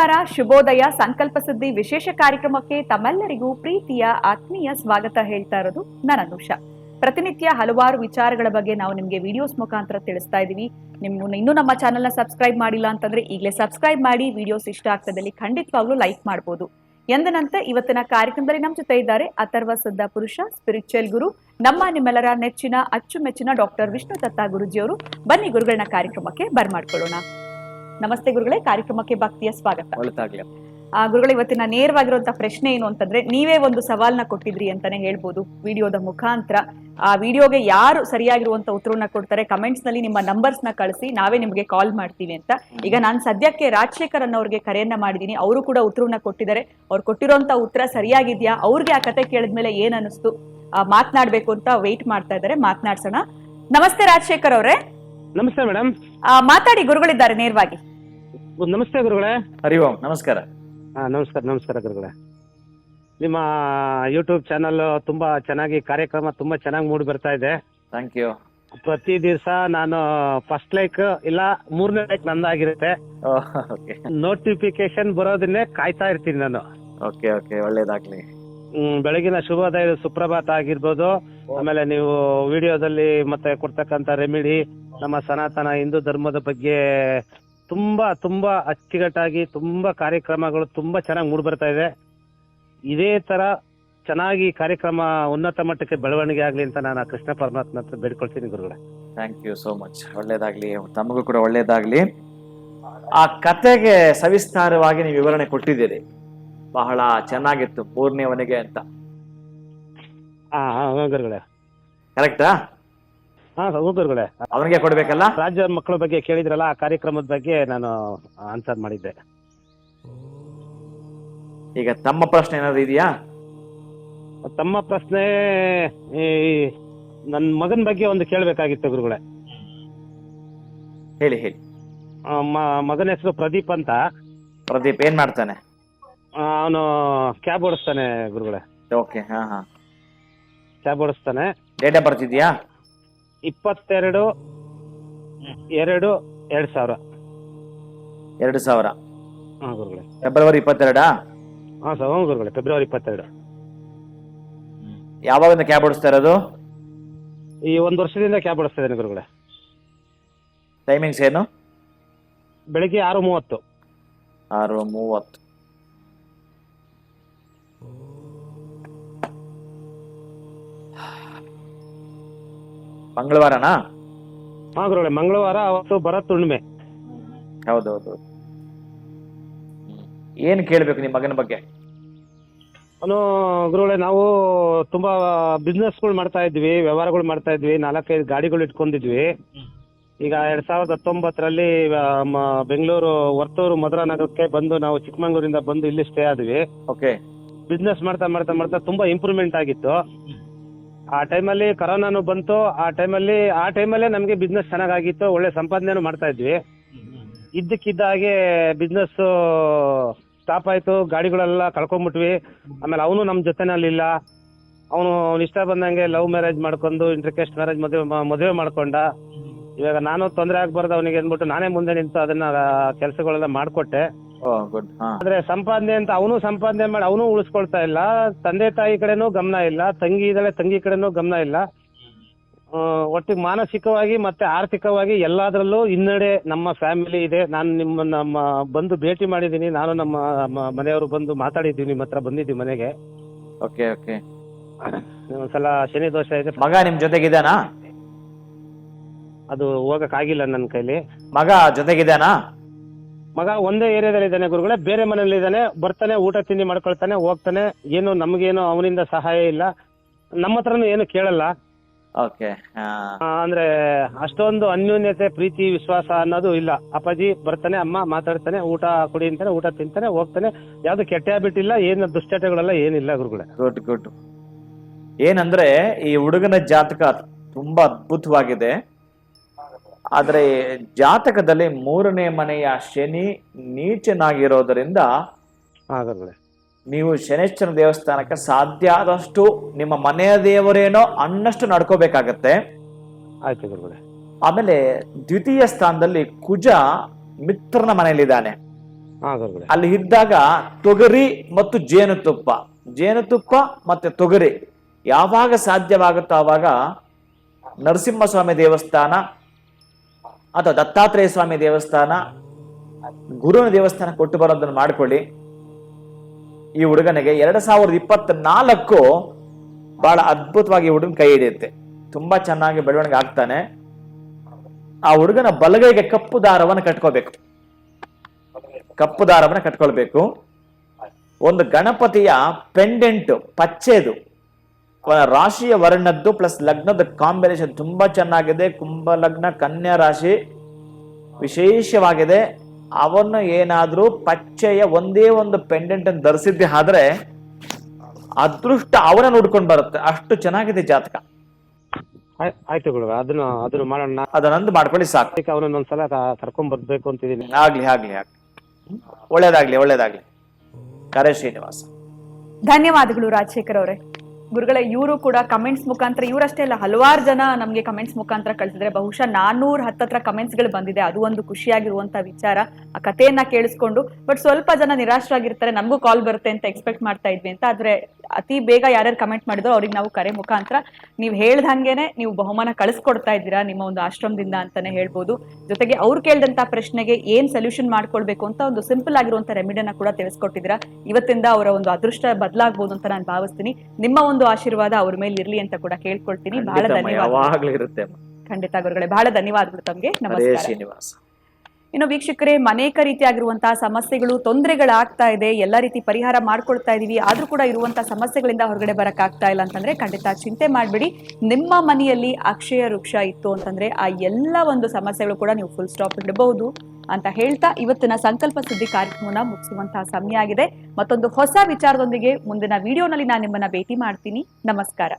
ನಮಸ್ಕಾರ, ಶುಭೋದಯ. ಸಂಕಲ್ಪ ಸಿದ್ಧಿ ವಿಶೇಷ ಕಾರ್ಯಕ್ರಮಕ್ಕೆ ತಮ್ಮೆಲ್ಲರಿಗೂ ಪ್ರೀತಿಯ ಆತ್ಮೀಯ ಸ್ವಾಗತ ಹೇಳ್ತಾ ಇರೋದು ನಾನು ಅನುಷಾ. ಪ್ರತಿನಿತ್ಯ ಹಲವಾರು ವಿಚಾರಗಳ ಬಗ್ಗೆ ನಾವು ನಿಮಗೆ ವಿಡಿಯೋಸ್ ಮುಖಾಂತರ ತಿಳಿಸ್ತಾ ಇದೀವಿ. ಇನ್ನೂ ನಮ್ಮ ಚಾನೆಲ್ನ ಸಬ್ಸ್ಕ್ರೈಬ್ ಮಾಡಿಲ್ಲ ಅಂತಂದ್ರೆ ಈಗಲೇ ಸಬ್ಸ್ಕ್ರೈಬ್ ಮಾಡಿ. ವಿಡಿಯೋಸ್ ಇಷ್ಟ ಆಗ್ತದಲ್ಲಿ ಖಂಡಿತವಾಗ್ಲೂ ಲೈಕ್ ಮಾಡಬಹುದು. ಎಂದನಂತೆ ಇವತ್ತಿನ ಕಾರ್ಯಕ್ರಮದಲ್ಲಿ ನಮ್ಮ ಜೊತೆ ಇದ್ದಾರೆ ಅಥರ್ವ ಸಿದ್ಧ ಪುರುಷ ಸ್ಪಿರಿಚುವಲ್ ಗುರು, ನಿಮ್ಮೆಲ್ಲರ ನೆಚ್ಚಿನ ಅಚ್ಚುಮೆಚ್ಚಿನ ಡಾಕ್ಟರ್ ವಿಷ್ಣು ದತ್ತ ಗುರುಜಿಯವರು. ಬನ್ನಿ ಗುರುಗಳನ್ನ ಕಾರ್ಯಕ್ರಮಕ್ಕೆ ಬರ್ಮಾಡ್ಕೊಳ್ಳೋಣ. ನಮಸ್ತೆ ಗುರುಗಳೇ, ಕಾರ್ಯಕ್ರಮಕ್ಕೆ ಭಕ್ತಿಯ ಸ್ವಾಗತ. ಗುರುಗಳೇ, ಇವತ್ತಿನ ನೇರವಾಗಿರುವಂತಹ ಪ್ರಶ್ನೆ ಏನು ಅಂತಂದ್ರೆ, ನೀವೇ ಒಂದು ಸವಾಲ್ನ ಕೊಟ್ಟಿದ್ರಿ ಅಂತಾನೆ ಹೇಳ್ಬೋದು ವಿಡಿಯೋದ ಮುಖಾಂತರ. ಆ ವಿಡಿಯೋಗೆ ಯಾರು ಸರಿಯಾಗಿರುವಂತ ಉತ್ತರವನ್ನ ಕೊಡ್ತಾರೆ ಕಮೆಂಟ್ಸ್ ನಲ್ಲಿ ನಿಮ್ಮ ನಂಬರ್ಸ್ ನ ಕಳಿಸಿ, ನಾವೇ ನಿಮಗೆ ಕಾಲ್ ಮಾಡ್ತೀವಿ ಅಂತ. ಈಗ ನಾನು ಸದ್ಯಕ್ಕೆ ರಾಜಶೇಖರ್ ಅನ್ನೋರಿಗೆ ಕರೆಯನ್ನ ಮಾಡಿದೀನಿ. ಅವರು ಕೂಡ ಉತ್ತರವನ್ನ ಕೊಟ್ಟಿದ್ದಾರೆ. ಅವ್ರು ಕೊಟ್ಟಿರುವಂತ ಉತ್ತರ ಸರಿಯಾಗಿದ್ಯಾ, ಅವ್ರಿಗೆ ಆ ಕತೆ ಕೇಳಿದ್ಮೇಲೆ ಏನ್ ಅನಿಸ್ತು ಮಾತನಾಡ್ಬೇಕು ಅಂತ ವೇಟ್ ಮಾಡ್ತಾ ಇದ್ದಾರೆ. ಮಾತನಾಡ್ಸೋಣ. ನಮಸ್ತೆ ರಾಜಶೇಖರ್ ಅವರೇ. ನಮಸ್ತೆ ಮೇಡಮ್. ಮಾತಾಡಿ, ಗುರುಗಳಿದ್ದಾರೆ ನೇರವಾಗಿ. ನಮಸ್ತೆ ಗುರುಗಳೇ. ಹರಿ ಓಂ. ನಮಸ್ಕಾರ. ನಮಸ್ಕಾರ ಗುರುಗಳೇ. ನಿಮ್ಮ ಯೂಟ್ಯೂಬ್ ಚಾನಲ್ ತುಂಬಾ ಚೆನ್ನಾಗಿ ಕಾರ್ಯಕ್ರಮ ತುಂಬಾ ಚೆನ್ನಾಗಿ ಮೂಡಿ ಬರ್ತಾ ಇದೆ. Thank you. ಪ್ರತಿ ದಿವಸ ನಾನು ಫಸ್ಟ್ ಲೈಕ್ ಇಲ್ಲ 3ನೇ ಲೈಕ್ ನಂದಾಗಿರುತ್ತೆ. ನೋಟಿಫಿಕೇಶನ್ ಬರೋದನ್ನೇ ಕಾಯ್ತಾ ಇರ್ತೀನಿ ನಾನು. ಓಕೆ ಓಕೆ, ಒಳ್ಳೇದಾಗ್ಲಿ. ಬೆಳಗಿನ ಶುಭೋದಯ ಸುಪ್ರಭಾತ ಆಗಿರ್ಬೋದು, ಆಮೇಲೆ ನೀವು ವಿಡಿಯೋದಲ್ಲಿ ಮತ್ತೆ ಕೊಡ್ತಕ್ಕಂಥ ರೆಮಿಡಿ, ನಮ್ಮ ಸನಾತನ ಹಿಂದೂ ಧರ್ಮದ ಬಗ್ಗೆ ತುಂಬಾ ತುಂಬಾ ಅಚ್ಚುಕಟ್ಟಾಗಿ ತುಂಬಾ ಕಾರ್ಯಕ್ರಮಗಳು ತುಂಬಾ ಚೆನ್ನಾಗಿ ಮೂಡಿ ಬರ್ತಾ ಇದೆ. ಇದೇ ತರ ಚೆನ್ನಾಗಿ ಕಾರ್ಯಕ್ರಮ ಉನ್ನತ ಮಟ್ಟಕ್ಕೆ ಬೆಳವಣಿಗೆ ಆಗ್ಲಿ ಅಂತ ನಾನು ಕೃಷ್ಣ ಪರಮಾತ್ಮ ಹತ್ರ ಬೇಡ್ಕೊಳ್ತೀನಿ ಗುರುಗಳೇ. Thank you so much. ಒಳ್ಳೇದಾಗ್ಲಿ, ತಮಗೂ ಕೂಡ ಒಳ್ಳೇದಾಗ್ಲಿ. ಆ ಕತೆಗೆ ಸವಿಸ್ತಾರವಾಗಿ ನೀವು ವಿವರಣೆ ಕೊಟ್ಟಿದ್ದೀರಿ, ಬಹಳ ಚೆನ್ನಾಗಿತ್ತು. 3ನೇ ಮನೆಗೆ ಅಂತ. ಗುರುಗಳೇ ಕರೆಕ್ಟಾ? ಗುರುಗಳೇ, ಅವನಿಗೆ ಕೊಡ್ಬೇಕಲ್ಲ. ರಾಜ್ಯ ಮಕ್ಕಳ ಬಗ್ಗೆ ಕೇಳಿದ್ರಲ್ಲ, ಆ ಕಾರ್ಯಕ್ರಮದ ಬಗ್ಗೆ ನಾನು ಆನ್ಸರ್ ಮಾಡಿದ್ದೆ. ಈಗ ತಮ್ಮ ಪ್ರಶ್ನೆ ಏನಾದ್ರು ಇದೆಯಾ? ತಮ್ಮ ಪ್ರಶ್ನೆ ನನ್ನ ಮಗನ ಬಗ್ಗೆ ಒಂದು ಕೇಳಬೇಕಾಗಿತ್ತು ಗುರುಗಳೇ. ಹೇಳಿ ಹೇಳಿ. ಮಗನ ಹೆಸರು ಪ್ರದೀಪ್ ಅಂತ. ಪ್ರದೀಪ್ ಏನ್ ಮಾಡ್ತಾನೆ? ಅವನು ಕ್ಯಾಬ್ ಓಡಿಸ್ತಾನೆ ಗುರುಗಳೇ. ಓಕೆ. ಹಾ ಹಾ, ಕ್ಯಾಬ್ ಓಡಿಸ್ತಾನೆ. ಡೇಟ್ ಆಫ್ ಬರ್ತ್ ಇದೆಯಾ? 22/2/2000. 2000. ಗುರುಗಳೇ. ಫೆಬ್ರವರಿ 22. ಗುರುಗಳೇ, ಫೆಬ್ರವರಿ 22. ಯಾವಾಗಿಂದ ಕ್ಯಾಬ್ ಓಡಿಸ್ತಾ ಇರೋದು? ಈ 1 ವರ್ಷದಿಂದ ಕ್ಯಾಬ್ ಓಡಿಸ್ತಾ ಇದ್ದೇನೆ ಗುರುಗಳೇ. ಟೈಮಿಂಗ್ಸ್ ಏನು? ಬೆಳಿಗ್ಗೆ 6:30. 6:30. ಮಂಗಳವಾರನಾ? ಗುರುಗಳೇ, ಮಂಗಳವಾರ. ಅವತ್ತು ಭರತ್ ಹುಣ್ಣಿಮೆ. ಹೌದೌದು. ಏನ್ ಕೇಳ್ಬೇಕು ನಿಮ್ಮ ಮಗನ ಬಗ್ಗೆ? ಅವನು ಗುರುಗಳೇ, ನಾವು ತುಂಬಾ ಬಿಸ್ನೆಸ್ಗಳು ಮಾಡ್ತಾ ಇದ್ವಿ, ವ್ಯವಹಾರಗಳು ಮಾಡ್ತಾ ಇದ್ವಿ, 4-5 ಗಾಡಿಗಳು ಇಟ್ಕೊಂಡಿದ್ವಿ. ಈಗ 2019ರಲ್ಲಿ ಬೆಂಗಳೂರು ವರ್ತೂರು ಮಧುರಾ ನಗರಕ್ಕೆ ಬಂದು ನಾವು ಚಿಕ್ಕಮಂಗ್ಳೂರಿಂದ ಬಂದು ಇಲ್ಲಿ ಸ್ಟೇ ಆದ್ವಿ. ಓಕೆ. ಬಿಸ್ನೆಸ್ ಮಾಡ್ತಾ ಮಾಡ್ತಾ ಮಾಡ್ತಾ ತುಂಬಾ ಇಂಪ್ರೂವ್ಮೆಂಟ್ ಆಗಿತ್ತು. ಆ ಟೈಮಲ್ಲಿ ಕರೋನಾನು ಬಂತು. ಆ ಟೈಮಲ್ಲೇ ನಮಗೆ ಬಿಸ್ನೆಸ್ ಚೆನ್ನಾಗಿತ್ತು, ಒಳ್ಳೆ ಸಂಪಾದನೆನೂ ಮಾಡ್ತಾ ಇದ್ವಿ. ಇದ್ದಕ್ಕಿದ್ದ ಹಾಗೆ ಬಿಸ್ನೆಸ್ ಸ್ಟಾಪ್ ಆಯ್ತು, ಗಾಡಿಗಳೆಲ್ಲ ಕಳ್ಕೊಂಡ್ಬಿಟ್ವಿ. ಆಮೇಲೆ ಅವನು ನಮ್ಮ ಜೊತೆನಲ್ಲಿಲ್ಲ. ಅವನು ಇಷ್ಟ ಬಂದಂಗೆ ಲವ್ ಮ್ಯಾರೇಜ್ ಮಾಡ್ಕೊಂಡು ಇಂಟರ್ಕಾಸ್ಟ್ ಮ್ಯಾರೇಜ್ ಮದುವೆ ಮಾಡ್ಕೊಂಡ. ಇವಾಗ ನಾನು ತೊಂದರೆ ಆಗ್ಬಾರ್ದು ಅವನಿಗೆ ಅಂದ್ಬಿಟ್ಟು ನಾನೇ ಮುಂದೆ ನಿಂತು ಅದನ್ನ ಕೆಲಸಗಳೆಲ್ಲ ಮಾಡ್ಕೊಟ್ಟೆ. ಆದ್ರೆ ಸಂಪಾದನೆ ಅಂತ ಅವನು ಸಂಪಾದನೆ ಮಾಡಿ ಅವನು ಉಳಿಸ್ಕೊಳ್ತಾ ಇಲ್ಲ. ತಂದೆ ತಾಯಿ ಕಡೆನೂ ಗಮನ ಇಲ್ಲ, ತಂಗಿ ಇದ್ದಾಳೆ ತಂಗಿ ಕಡೆನೂ ಗಮನ ಇಲ್ಲ. ಒಟ್ಟಿಗೆ ಮಾನಸಿಕವಾಗಿ ಮತ್ತೆ ಆರ್ಥಿಕವಾಗಿ ಎಲ್ಲಾದ್ರಲ್ಲೂ ಹಿನ್ನಡೆ ನಮ್ಮ ಫ್ಯಾಮಿಲಿ ಇದೆ. ನಾನು ನಮ್ಮ ಬಂದು ಭೇಟಿ ಮಾಡಿದ್ದೀನಿ, ನಾನು ನಮ್ಮ ಮನೆಯವರು ಬಂದು ಮಾತಾಡಿದ್ದೀವಿ, ನಿಮ್ಮ ಹತ್ರ ಬಂದಿದ್ದೀವಿ ಮನೆಗೆ. Okay okay. ಒಂದ್ಸಲ ಶನಿ ದೋಷ ಇದೆ. ಮಗ ನಿಮ್ ಜೊತೆಗಿದ್ದಾನಾ? ಅದು ಹೋಗಕ್ ಆಗಿಲ್ಲ ನನ್ನ ಕೈಲಿ. ಮಗ ಜೊತೆಗಿದ್ದಾನಾ? ಮಗ ಒಂದೇ ಏರಿಯಾದಲ್ಲಿ ಇದ್ದಾನೆ ಗುರುಗಳೇ, ಬೇರೆ ಮನೇಲಿ ಇದ್ದಾನೆ. ಬರ್ತಾನೆ, ಊಟ ತಿಂಡಿ ಮಾಡ್ಕೊಳ್ತಾನೆ, ಹೋಗ್ತಾನೆ. ಏನು ನಮ್ಗೇನು ಅವನಿಂದ ಸಹಾಯ ಇಲ್ಲ, ನಮ್ಮ ಹತ್ರನು ಏನು ಕೇಳಲ್ಲ. ಓಕೆ. ಅಂದ್ರೆ ಅಷ್ಟೊಂದು ಅನ್ಯೋನ್ಯತೆ, ಪ್ರೀತಿ, ವಿಶ್ವಾಸ ಅನ್ನೋದು ಇಲ್ಲ. ಅಪ್ಪಾಜಿ ಬರ್ತಾನೆ, ಅಮ್ಮ ಮಾತಾಡ್ತಾನೆ, ಊಟ ಕೊಡಿ ಅಂತಾನೆ, ಊಟ ತಿಂತಾನೆ, ಹೋಗ್ತಾನೆ. ಯಾವ್ದು ಕೆಟ್ಟ ಹ್ಯಾಬಿಟ್ ಇಲ್ಲ, ಏನು ದುಶ್ಚಟಗಳೆಲ್ಲ ಏನಿಲ್ಲ ಗುರುಗಳೇ. Good good. ಏನಂದ್ರೆ ಈ ಹುಡುಗನ ಜಾತಕ ತುಂಬಾ ಅದ್ಭುತವಾಗಿದೆ. ಆದ್ರೆ ಜಾತಕದಲ್ಲಿ 3ನೇ ಮನೆಯ ಶನಿ ನೀಚನಾಗಿರೋದ್ರಿಂದ ನೀವು ಶನೇಶ್ವರ ದೇವಸ್ಥಾನಕ್ಕೆ ಸಾಧ್ಯ ಆದಷ್ಟು ನಿಮ್ಮ ಮನೆಯ ದೇವರೇನೋ ಅನ್ನಷ್ಟು ನಡ್ಕೋಬೇಕಾಗತ್ತೆ. ಆಯ್ತು ಗುರುಗಳೇ. ಆಮೇಲೆ ದ್ವಿತೀಯ ಸ್ಥಾನದಲ್ಲಿ ಕುಜ ಮಿತ್ರನ ಮನೆಯಲ್ಲಿದ್ದಾನೆ. ಹಾ ಗುರುಗಳೇ. ಅಲ್ಲಿ ಇದ್ದಾಗ ತೊಗರಿ ಮತ್ತು ಜೇನುತುಪ್ಪ ಮತ್ತೆ ತೊಗರಿ ಯಾವಾಗ ಸಾಧ್ಯವಾಗುತ್ತೋ ಆವಾಗ ನರಸಿಂಹಸ್ವಾಮಿ ದೇವಸ್ಥಾನ ಅಥವಾ ದತ್ತಾತ್ರೇಯ ಸ್ವಾಮಿ ದೇವಸ್ಥಾನ, ಗುರುವಿನ ದೇವಸ್ಥಾನ ಕೊಟ್ಟು ಬರೋದನ್ನು ಮಾಡ್ಕೊಳ್ಳಿ. ಈ ಹುಡುಗನಿಗೆ 2024 ಬಹಳ ಅದ್ಭುತವಾಗಿ ಈ ಹುಡುಗನ ಕೈ ಹಿಡಿಯುತ್ತೆ. ತುಂಬಾ ಚೆನ್ನಾಗಿ ಬೆಳವಣಿಗೆ ಆಗ್ತಾನೆ. ಆ ಹುಡುಗನ ಬಲಗೈಗೆ ಕಪ್ಪು ದಾರವನ್ನು ಕಟ್ಕೊಳ್ಬೇಕು. ಒಂದು ಗಣಪತಿಯ ಪೆಂಡೆಂಟ್ ಪಚ್ಚೆದು ರಾಶಿಯ ವರ್ಣದ್ದು ಪ್ಲಸ್ ಲಗ್ನದ ಕಾಂಬಿನೇಷನ್ ತುಂಬಾ ಚೆನ್ನಾಗಿದೆ. ಕುಂಭ ಲಗ್ನ, ಕನ್ಯಾ ರಾಶಿ ವಿಶೇಷವಾಗಿದೆ. ಅವನು ಏನಾದ್ರೂ ಪಚ್ಚೆಯ ಒಂದೇ ಒಂದು ಪೆಂಡೆಂಟ್ ಅನ್ನು ಧರಿಸಿದ್ದೆ ಆದ್ರೆ ಅದೃಷ್ಟ ಅವನ ನೋಡ್ಕೊಂಡು ಬರುತ್ತೆ. ಅಷ್ಟು ಚೆನ್ನಾಗಿದೆ ಜಾತಕ. ಆಯ್ತು ಗುರುಗಳೇ, ಅದನ್ನು ಮಾಡೋಣ. ಅದನ್ನೊಂದು ಮಾಡ್ಕೊಳ್ಳಿ ಸಾಕು. ಅವನೊಂದ್ಸಲ ಕರ್ಕೊಂಡ್ ಬರ್ಬೇಕು ಅಂತಿದ್ದೀನಿ. ಆಗ್ಲಿ. ಒಳ್ಳೇದಾಗ್ಲಿ. ಕರೆ ಶ್ರೀನಿವಾಸ. ಧನ್ಯವಾದಗಳು ರಾಜಶೇಖರ್ ಅವರೇ. ಗುರುಗಳೇ, ಇವರು ಕೂಡ ಕಮೆಂಟ್ಸ್ ಮುಖಾಂತರ, ಇವರಷ್ಟೇ ಅಲ್ಲ ಹಲವಾರು ಜನ ನಮಗೆ ಕಮೆಂಟ್ಸ್ ಮುಖಾಂತರ ಕಳಿಸಿದ್ರೆ ಬಹುಶಃ 410 ಕಮೆಂಟ್ಸ್ಗಳು ಬಂದಿದೆ. ಅದು ಒಂದು ಖುಷಿಯಾಗಿರುವಂತ ವಿಚಾರ. ಆ ಕಥೆಯನ್ನ ಕೇಳಿಸ್ಕೊಂಡು ಬಟ್ ಸ್ವಲ್ಪ ಜನ ನಿರಾಶರಾಗಿರ್ತಾರೆ, ನಮಗೂ ಕಾಲ್ ಬರುತ್ತೆ ಅಂತ ಎಕ್ಸ್ಪೆಕ್ಟ್ ಮಾಡ್ತಾ ಇದ್ವಿ ಅಂತ. ಆದ್ರೆ ಅತಿ ಬೇಗ ಯಾರ್ಯಾರು ಕಮೆಂಟ್ ಮಾಡಿದ್ರು ಅವ್ರಿಗೆ ನಾವು ಕರೆ ಮುಖಾಂತರ ನೀವು ಹೇಳ್ದಂಗೆನೆ ನೀವು ಬಹುಮಾನ ಕಳಿಸ್ಕೊಡ್ತಾ ಇದ್ದೀರಾ ನಿಮ್ಮ ಒಂದು ಆಶ್ರಮದಿಂದ ಅಂತಾನೆ ಹೇಳ್ಬೋದು. ಜೊತೆಗೆ ಅವ್ರು ಕೇಳಿದಂತ ಪ್ರಶ್ನೆಗೆ ಏನ್ ಸೊಲ್ಯೂಷನ್ ಮಾಡ್ಕೊಳ್ಬೇಕು ಅಂತ ಒಂದು ಸಿಂಪಲ್ ಆಗಿರುವಂತ ರೆಮಿಡಿಯನ್ನ ಕೂಡ ತಿಳಿಸ್ಕೊಟ್ಟಿದ್ದೀರಾ. ಇವತ್ತಿಂದ ಅವರ ಒಂದು ಅದೃಷ್ಟ ಬದಲಾಗಬಹುದು ಅಂತ ನಾನು ಭಾವಿಸ್ತೀನಿ. ನಿಮ್ಮ ಒಂದು ಆಶೀರ್ವಾದ ಅವ್ರ ಮೇಲೆ ಇರ್ಲಿ ಅಂತ ಕೂಡ ಕೇಳ್ಕೊಳ್ತೀನಿ. ಬಹಳ ಧನ್ಯವಾದ. ಖಂಡಿತ ಗುರುಗಳೇ, ಬಹಳ ಧನ್ಯವಾದಗಳು ತಮ್ಗೆ. ನಮಸ್ಕಾರ. ಇನ್ನು ವೀಕ್ಷಕರೇ, ಅನೇಕ ರೀತಿಯಾಗಿರುವಂತಹ ಸಮಸ್ಯೆಗಳು, ತೊಂದರೆಗಳಾಗ್ತಾ ಇದೆ. ಎಲ್ಲ ರೀತಿ ಪರಿಹಾರ ಮಾಡ್ಕೊಳ್ತಾ ಇದೀವಿ, ಆದ್ರೂ ಕೂಡ ಇರುವಂತಹ ಸಮಸ್ಯೆಗಳಿಂದ ಹೊರಗಡೆ ಬರಕ್ಕಾಗ್ತಾ ಇಲ್ಲ ಅಂತಂದ್ರೆ ಖಂಡಿತ ಚಿಂತೆ ಮಾಡ್ಬೇಡಿ. ನಿಮ್ಮ ಮನೆಯಲ್ಲಿ ಅಕ್ಷಯ ವೃಕ್ಷ ಇತ್ತು ಅಂತಂದ್ರೆ ಆ ಎಲ್ಲ ಒಂದು ಸಮಸ್ಯೆಗಳು ಕೂಡ ನೀವು ಫುಲ್ ಸ್ಟಾಪ್ ಇಡಬಹುದು ಅಂತ ಹೇಳ್ತಾ ಇವತ್ತಿನ ಸಂಕಲ್ಪ ಸುದ್ದಿ ಕಾರ್ಯಕ್ರಮನ ಮುಗಿಸುವಂತಹ ಸಮಯ ಆಗಿದೆ. ಮತ್ತೊಂದು ಹೊಸ ವಿಚಾರದೊಂದಿಗೆ ಮುಂದಿನ ವಿಡಿಯೋನಲ್ಲಿ ನಾನು ನಿಮ್ಮನ್ನ ಭೇಟಿ ಮಾಡ್ತೀನಿ. ನಮಸ್ಕಾರ.